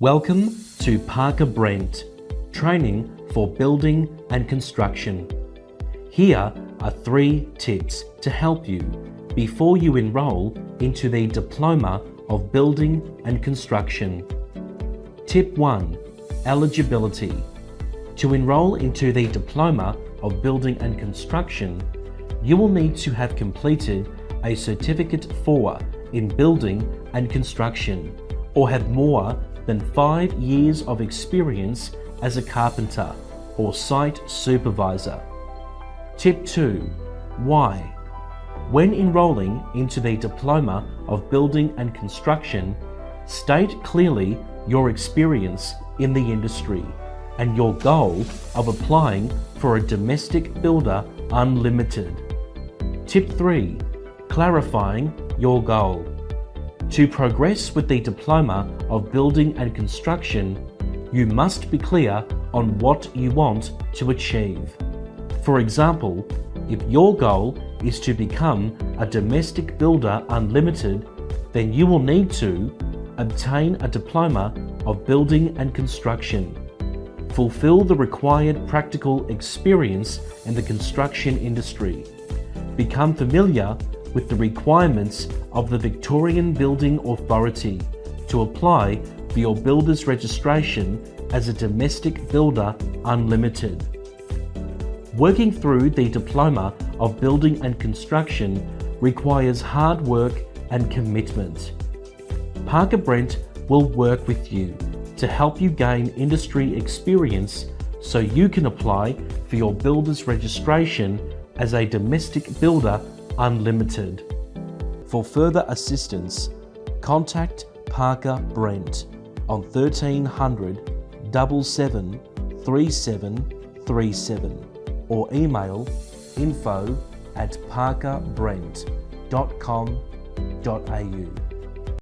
Welcome to Parker Brent, Training for Building and Construction. Here are 3 tips to help you before you enroll into the Diploma of Building and Construction. Tip 1. Eligibility. To enroll into the Diploma of Building and Construction, you will need to have completed a Certificate 4 in Building and Construction or have more than 5 years of experience as a carpenter or site supervisor. Tip 2. Why? When enrolling into the Diploma of Building and Construction, state clearly your experience in the industry and your goal of applying for a Domestic Builder Unlimited. Tip 3. Clarifying your goal. To progress with the Diploma of Building and Construction, you must be clear on what you want to achieve. For example, if your goal is to become a Domestic Builder Unlimited, then you will need to obtain a Diploma of Building and Construction, fulfill the required practical experience in the construction industry, become familiar with the requirements of the Victorian Building Authority to apply for your builder's registration as a Domestic Builder Unlimited. Working through the Diploma of Building and Construction requires hard work and commitment. Parker Brent will work with you to help you gain industry experience so you can apply for your builder's registration as a Domestic Builder Unlimited. For further assistance, contact Parker Brent on 1300 77 3737 or email info@parkerbrent.com.au.